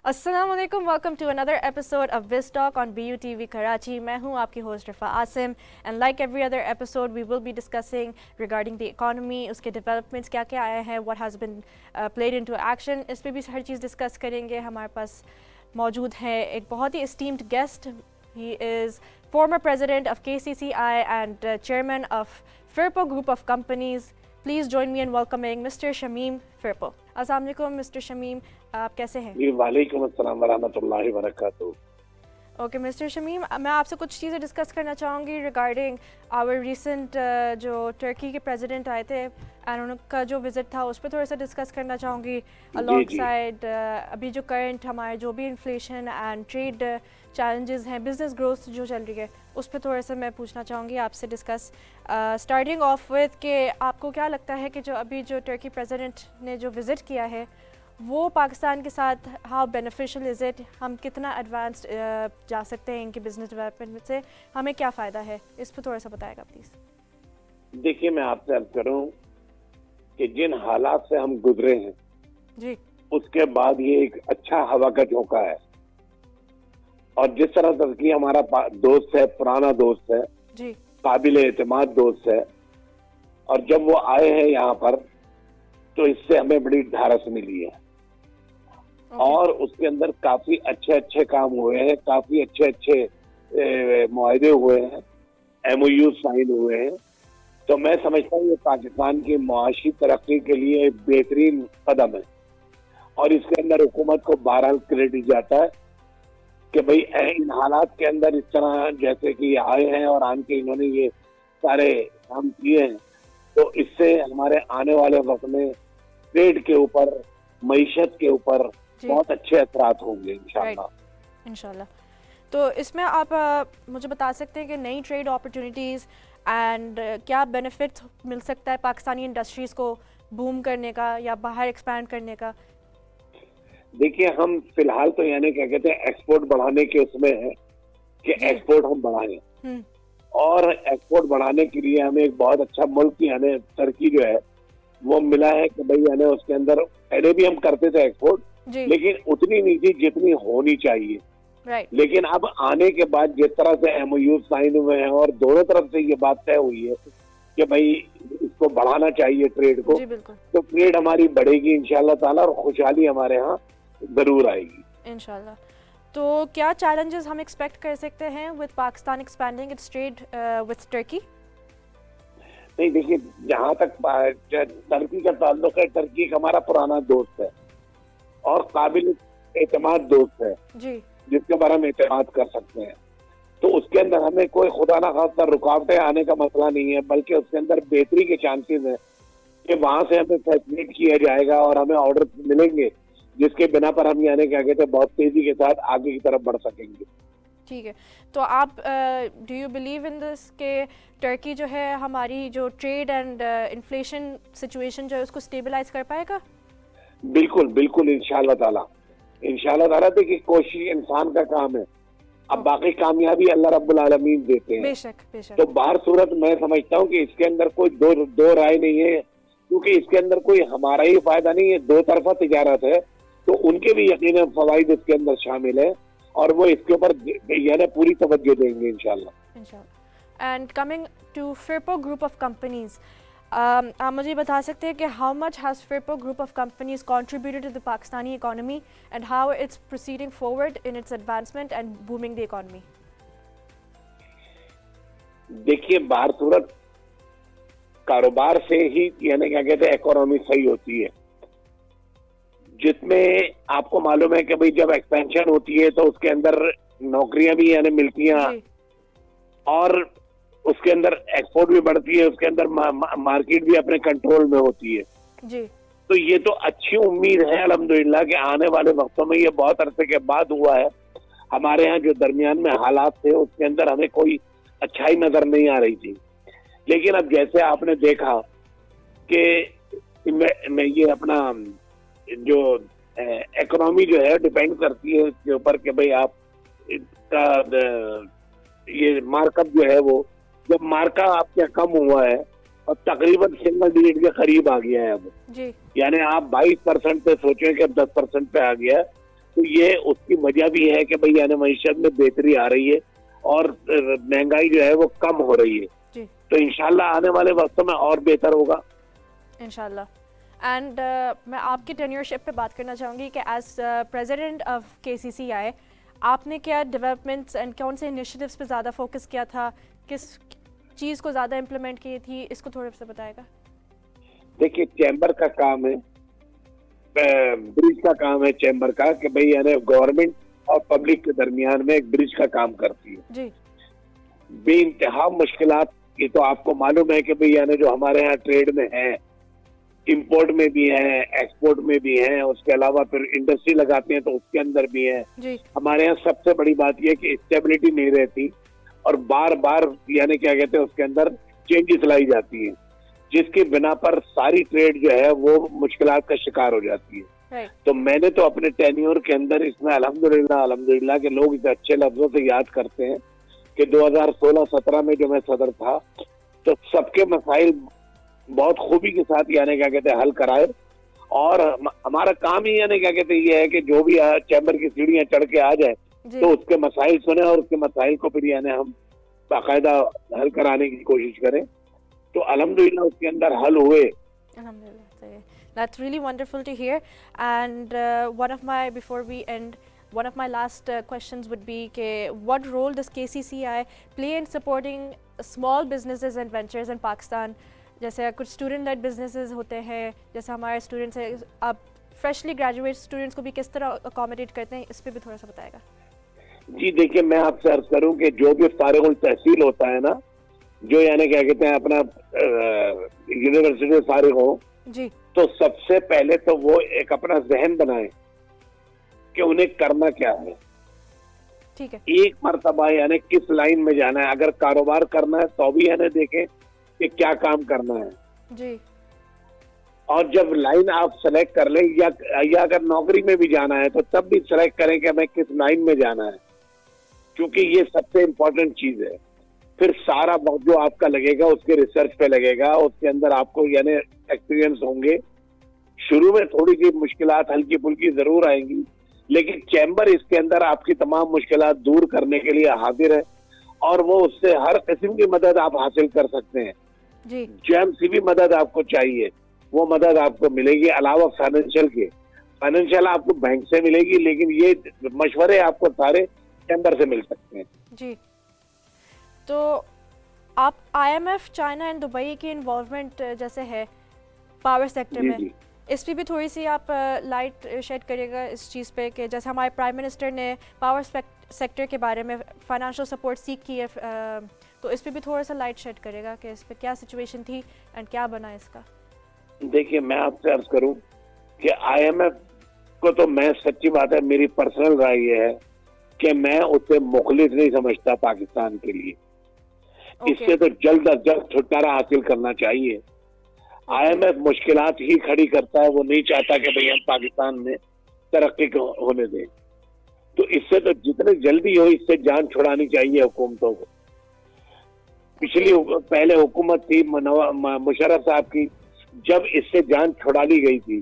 السلام علیکم، welcome to another episode of Biz Talk on BUTV Karachi. میں ہوں آپ کی host Rifa Asim and like every other episode we will be discussing regarding the economy, اس کے ڈیولپمنٹس کیا کیا آئے ہیں، what has been played into action. اس پہ بھی ہر چیز ڈسکس کریں گے. ہمارے پاس موجود ہے ایک بہت ہی esteemed guest. He is former president of KCCI and chairman of Firpo group of companies. Please join me in welcoming mister Shamim Firpo. السلام علیکم مسٹر شمیم، آپ کیسے ہیں؟ جی وعلیکم السلام ورحمۃ اللہ وبرکاتہ. اوکے مسٹر شمیم، میں آپ سے کچھ چیزیں ڈسکس کرنا چاہوں گی ریگارڈنگ آور ریسنٹ جو ٹرکی کے پریزیڈنٹ آئے تھے اینڈ ان کا جو وزٹ تھا اس پہ تھوڑا سا ڈسکس کرنا چاہوں گی الانگ سائڈ ابھی جو کرنٹ ہمارے جو بھی انفلیشن اینڈ ٹریڈ چیلنجز ہیں، بزنس گروتھ جو چل رہی ہے اس پہ تھوڑا سا میں پوچھنا چاہوں گی آپ سے ڈسکس. اسٹارٹنگ آف وتھ کہ آپ کو کیا لگتا ہے کہ جو ابھی جو ٹرکی پریزیڈنٹ نے جو وزٹ کیا ہے وہ پاکستان کے ساتھ ہاؤ بینیفیشل از اٹ؟ ہم کتنا ایڈوانسڈ جا سکتے ہیں ان کی بزنس ڈیولپمنٹ سے؟ ہمیں کیا فائدہ ہے؟ اس پہ تھوڑا سا بتائے گا پلیز. دیکھیے میں آپ سے عرض کروں کہ جن حالات سے ہم گزرے ہیں جی اس کے بعد یہ ایک اچھا ہوا کا جھونکا ہے. اور جس طرح ترکی ہمارا دوست ہے، پرانا دوست ہے، جی قابل اعتماد دوست ہے، اور جب وہ آئے ہیں یہاں پر تو اس سے ہمیں بڑی ڈھارس ملی ہے. اور اس کے اندر کافی اچھے کام ہوئے ہیں، کافی اچھے معاہدے ہوئے ہیں، MOU سائن ہوئے ہیں. تو میں سمجھتا ہوں یہ پاکستان کی معاشی ترقی کے لیے ایک بہترین قدم ہے. اور اس کے اندر حکومت کو بہرحال کریڈٹ جاتا ہے کہ بھئی ان حالات کے اندر اس طرح جیسے کہ آئے ہیں اور آن کے انہوں نے یہ سارے کام کیے ہیں، تو اس سے ہمارے آنے والے وقت میں ٹریڈ کے اوپر، معیشت کے اوپر بہت اچھے اثرات ہوں گے انشاءاللہ. تو اس میں آپ مجھے بتا سکتے ہیں کہ نئی ٹریڈ اپرچونیٹیز اینڈ کیا بینیفٹ مل سکتا ہے پاکستانی انڈسٹریز کو بوم کرنے کا یا باہر ایکسپینڈ کرنے کا؟ دیکھیے ہم فی الحال تو یعنی کیا کہتے ہیں ایکسپورٹ بڑھانے کے اس میں ہے کہ ایکسپورٹ ہم بڑھائیں، اور ایکسپورٹ بڑھانے کے لیے ہمیں ایک بہت اچھا ملک یعنی ترکی جو ہے وہ ملا ہے کہ بھئی یعنی اس کے اندر پہلے بھی ہم کرتے تھے ایکسپورٹ لیکن اتنی نہیں تھی جتنی ہونی چاہیے. لیکن اب آنے کے بعد جس طرح سے MOU سائن ہوئے ہیں اور دونوں طرف سے یہ بات طے ہوئی ہے کہ بھئی اس کو بڑھانا چاہیے ٹریڈ کو، تو ٹریڈ ہماری بڑھے گی انشاءاللہ تعالیٰ اور خوشحالی ہمارے ہاں ضرور آئے گی انشاءاللہ. تو کیا چیلنجز ہم ایکسپیکٹ کر سکتے ہیں with Pakistan expanding its trade with Turkey؟ نہیں دیکھیے جہاں تک ترکی کا تعلق ہے، ترکی ایک ہمارا پرانا دوست ہے اور قابل اعتماد دوست ہے جس کے بارے ہم اعتماد کر سکتے ہیں. تو اس کے اندر ہمیں کوئی خدا نہ خواستہ رکاوٹیں آنے کا مسئلہ نہیں ہے، بلکہ اس کے اندر بہتری کے چانسز ہیں کہ وہاں سے ہمیں فیسلیٹ کیا جائے گا اور ہمیں آرڈر ملیں گے جس کے بنا پر ہم یعنی کیا کہتے ہیں بہت تیزی کے ساتھ آگے کی طرف بڑھ سکیں گے. ٹھیک ہے. تو آپ ڈو یو بلیو ان دس کہ ٹرکی جو ہے ہماری جو ٹریڈ اینڈ انفلیشن سچویشن جو ہے اس کو اسٹیبلائز کر پائے گا؟ بالکل انشاءاللہ تعالیٰ. دیکھیے کوشش انسان کا کام ہے، اب باقی کامیابی اللہ رب العالمین دیتے ہیں. بے شک. تو باہر صورت میں سمجھتا ہوں کہ اس کے اندر کوئی دو رائے نہیں ہے، کیونکہ اس کے اندر کوئی ہمارا ہی فائدہ نہیں ہے، دو طرفہ تجارت ہے، تو ان کے بھی یقیناً فوائد اس کے اندر شامل ہیں اور وہ اس کے اوپر یعنی پوری توجہ دیں گے انشاءاللہ. And coming to Firpo group of companies, آپ مجھے بتا سکتے ہیں کہ how much has Firpo group of companies contributed to the Pakistani economy and how it's proceeding forward in its advancement and booming the economy? دیکھیے باہر صورت کاروبار سے ہی یعنی کیا کہتے ہیں اکانومی صحیح ہوتی ہے، جس میں آپ کو معلوم ہے کہ بھئی جب ایکسپینشن ہوتی ہے تو اس کے اندر نوکریاں بھی یعنی ملتی ہیں اور اس کے اندر ایکسپورٹ بھی بڑھتی ہے، اس کے اندر مارکیٹ بھی اپنے کنٹرول میں ہوتی ہے. تو یہ تو اچھی امید ہے الحمدللہ کہ آنے والے وقتوں میں یہ بہت عرصے کے بعد ہوا ہے. ہمارے ہاں جو درمیان میں حالات تھے اس کے اندر ہمیں کوئی اچھائی نظر نہیں آ رہی تھی، لیکن اب جیسے آپ نے دیکھا کہ میں یہ اپنا جو اکنامی جو ہے ڈیپینڈ کرتی ہے اس کے اوپر کہ بھئی آپ کا یہ مارک اپ جو ہے وہ جب مارکا آپ کا کم ہوا ہے اور تقریباً سنگل ڈیجٹ کے قریب آ گیا ہے اب، یعنی آپ 22% پہ سوچیں کہ اب 10% پہ آ گیا ہے، تو یہ اس کی وجہ بھی ہے کہ بھئی یعنی معیشت میں بہتری آ رہی ہے اور مہنگائی جو ہے وہ کم ہو رہی ہے. تو انشاءاللہ آنے والے وقتوں میں اور بہتر ہوگا انشاءاللہ. اینڈ میں آپ کی ٹینیورشپ پہ بات کرنا چاہوں گی کہ ایز پریزیڈنٹ آف KCCI آپ نے کیا ڈیولپمنٹس اینڈ کون سے انیشیٹیوز پہ زیادہ فوکس کیا تھا, کس چیز کو زیادہ امپلیمنٹ کی تھی, اس کو تھوڑے سے بتائے گا. دیکھیے چیمبر کا کام ہے, برج کا کام ہے چیمبر کا کہ بھئی یعنی گورنمنٹ اور پبلک کے درمیان میں ایک برج کا کام کرتی ہے. جی. بے انتہا مشکلات, یہ تو آپ کو معلوم ہے کہ بھئی یعنی جو ہمارے ہاں ٹریڈ میں ہے, امپورٹ میں بھی ہیں, ایکسپورٹ میں بھی ہیں, اس کے علاوہ پھر انڈسٹری لگاتے ہیں تو اس کے اندر بھی ہیں. ہمارے یہاں سب سے بڑی بات یہ کہ اسٹیبلٹی نہیں رہتی اور بار بار یعنی کیا کہتے ہیں اس کے اندر چینجز لائی جاتی ہیں, جس کی بنا پر ساری ٹریڈ جو ہے وہ مشکلات کا شکار ہو جاتی ہے. تو میں نے تو اپنے ٹینیور کے اندر اس میں الحمدللہ کہ لوگ اسے اچھے لفظوں سے یاد کرتے ہیں کہ 2016-17 میں جو میں صدر تھا تو سب کے مسائل بہت خوبی کے ساتھ یعنی کیا کہتے ہیں حل کرائے. اور ہمارا کام ہی یعنی کیا کہتے ہیں یہ ہے کہ جو بھی چیمبر کی سیڑھیاں چڑھ کے آ جائے تو اس کے مسائل سنیں اور اس کے مسائل کو پھر یعنی ہم باقاعدہ حل کرانے کی کوشش کریں. تو الحمدللہ اس کے اندر حل ہوئے. Alhamdulillah. That's really wonderful to hear. And before we end, one of my last questions would be what role does KCCI play in supporting small businesses and ventures in Pakistan? جیسے کچھ اسٹوڈنٹ لیڈ بزنسز ہوتے ہیں, جیسے ہمارے students ہیں, آپ freshly graduate students کو بھی کس طرح اکوموڈیٹ کرتے ہیں, اس پہ بھی تھوڑا سا بتائے گا. جی دیکھیے میں آپ سے عرض کروں کہ جو بھی فارغ التحصیل ہوتا ہے نا, جو یعنی کیا کہتے ہیں اپنا یونیورسٹی سے فارغ ہو, جی, تو سب سے پہلے تو وہ ایک اپنا ذہن بنائیں کہ انہیں کرنا کیا ہے. ٹھیک ہے. ایک مرتبہ یعنی کس لائن میں جانا ہے. اگر کاروبار کرنا ہے تو بھی یعنی دیکھیں کہ کیا کام کرنا ہے. جی. اور جب لائن آپ سلیکٹ کر لیں یا اگر نوکری میں بھی جانا ہے تو تب بھی سلیکٹ کریں کہ ہمیں کس لائن میں جانا ہے, کیونکہ یہ سب سے امپورٹنٹ چیز ہے. پھر سارا وقت جو آپ کا لگے گا اس کے ریسرچ پہ لگے گا, اس کے اندر آپ کو یعنی ایکسپیرینس ہوں گے. شروع میں تھوڑی سی مشکلات ہلکی پھلکی ضرور آئیں گی, لیکن چیمبر اس کے اندر آپ کی تمام مشکلات دور کرنے کے لیے حاضر ہے اور وہ اس سے ہر قسم کی مدد آپ حاصل کر سکتے ہیں. جی. جیم سی بھی مدد آپ کو چاہیے وہ مدد آپ کو ملے گی, علاوہ فائنینشیل کے. فائنینشیل آپ کو بینک سے ملے گی, لیکن یہ مشورے آپ کو سارے چیمبر سے مل سکتے ہیں. جی. تو آپ IMF, چائنا اینڈ دبئی کی انوالومنٹ جیسے ہے پاور سیکٹر میں, اس پہ بھی تھوڑی سی آپ لائٹ شیڈ کرے گا اس چیز پہ کہ جیسے ہمارے پرائم منسٹر نے پاور سیکٹر کے بارے میں فائنانشیل سپورٹ سیک کی ہے, تو اس پہ بھی تھوڑا سا لائٹ شیڈ کرے گا کہ اس پہ کیا سچویشن تھی اینڈ کیا بنا اس کا. دیکھیے میں آپ سے عرض کروں کہ IMF کو تو میں سچی بات ہے میری پرسنل رائے یہ ہے کہ میں اسے مخلص نہیں سمجھتا پاکستان کے لیے. اس سے تو جلد از جلد چھٹکارا حاصل کرنا چاہیے. IMF مشکلات ہی کھڑی کرتا ہے, وہ نہیں چاہتا کہ بھئی ہم پاکستان میں ترقی ہونے دیں. تو اس سے تو جتنے جلدی ہو اس سے جان چھڑانی چاہیے حکومتوں کو. پہلے حکومت تھی مشرف صاحب کی, جب اس سے جان چھڑا لی گئی تھی,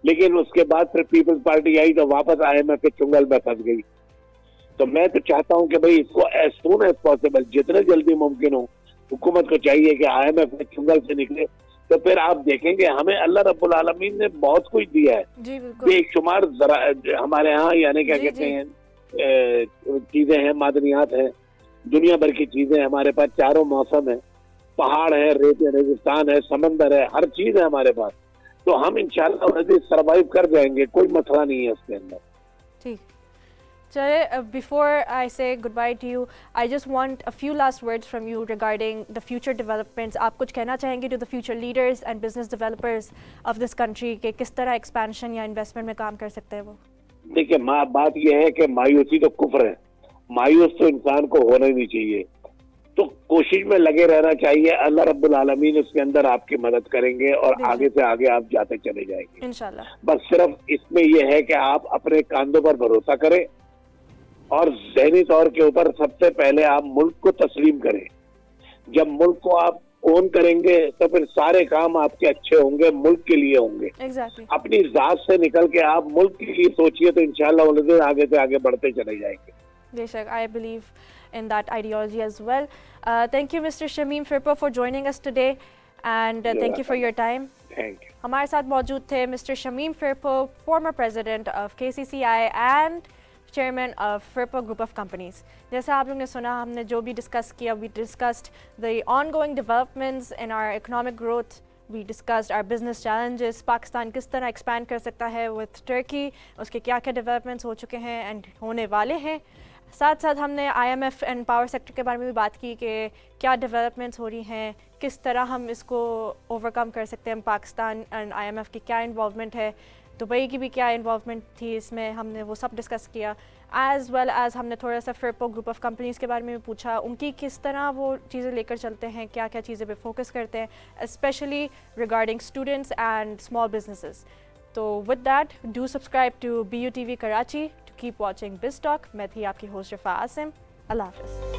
لیکن اس کے بعد پھر پیپلز پارٹی آئی تو واپس IMF کے چنگل میں پھنس گئی. تو میں تو چاہتا ہوں کہ بھئی اس کو ایز سون ایز پاسبل جتنے جلدی ممکن ہو حکومت کو چاہیے کہ IMF کے چنگل سے نکلے. تو پھر آپ دیکھیں گے ہمیں اللہ رب العالمین نے بہت کچھ دیا ہے. بے شمار ہمارے ہاں یعنی کیا کہتے ہیں چیزیں ہیں, معدنیات ہیں, دنیا بھر کی چیزیں ہمارے پاس, چاروں موسم ہیں, پہاڑ ہے, ریگستان ہے, سمندر ہے, ہر چیز ہے ہمارے پاس. تو ہم انشاءاللہ سروائیو کر جائیں گے, کوئی مسئلہ نہیں ہے اس کے اندر. ٹھیک. چلے, before I say goodbye to you, I just want a few last words from you regarding the future developments. آپ کچھ کہنا چاہیں گے to the future leaders and business developers of this country کہ کس طرح ایکسپینشن یا انویسٹمنٹ میں کام کر سکتے ہیں وہ؟ دیکھیے بات یہ ہے کہ مایوسی تو کفر ہے, مایوس تو انسان کو ہونا ہی نہیں چاہیے. تو کوشش میں لگے رہنا چاہیے, اللہ رب العالمین اس کے اندر آپ کی مدد کریں گے اور آگے سے آگے آپ جاتے چلے جائیں گے انشاءاللہ. بس صرف اس میں یہ ہے کہ آپ اپنے کاندھوں پر بھروسہ کریں اور ذہنی طور کے اوپر سب سے پہلے آپ ملک کو تسلیم کریں. جب ملک کو آپ اون کریں گے تو پھر سارے کام آپ کے اچھے ہوں گے, ملک کے لیے ہوں گے. ایگزیکٹلی. اپنی ذات سے نکل کے آپ ملک کے لیے سوچیے تو انشاءاللہ آگے سے آگے بڑھتے چلے جائیں گے. بے شک, I believe in that ideology as well. Thank you Mr. Shamim Firpo for joining us today and thank you for your time. Thank you. ہمارے ساتھ موجود تھے Mr. Shamim Firpo, former president of KCCI and chairman of Firpo Group of Companies. جیسا آپ لوگ نے سنا, ہم نے جو بھی ڈسکس کیا, we discussed the ongoing developments in our economic growth. We discussed our business challenges. Pakistan کس طرح ایکسپینڈ کر سکتا ہے with Turkey, اس کے کیا کیا ڈیولپمنٹس ہو چکے ہیں اینڈ ہونے والے ہیں. ساتھ ساتھ ہم نے IMF اینڈ پاور سیکٹر کے بارے میں بھی بات کی کہ کیا ڈیولپمنٹس ہو رہی ہیں, کس طرح ہم اس کو اوور کم کر سکتے ہیں. پاکستان اینڈ IMF کی کیا انوالومنٹ ہے, دبئی کی بھی کیا انوالومنٹ تھی اس میں, ہم نے وہ سب ڈسکس کیا. ایز ویل ایز ہم نے تھوڑا سا فرپو گروپ آف کمپنیز کے بارے میں بھی پوچھا, ان کی کس طرح وہ چیزیں لے کر چلتے ہیں, کیا کیا چیزیں پہ فوکس کرتے ہیں, specially regarding students and small businesses. تو with that do subscribe to BU TV Karachi to keep watching Biz Talk. میں تھی آپ کی ہوسٹ رفا عاصم. اللہ حافظ.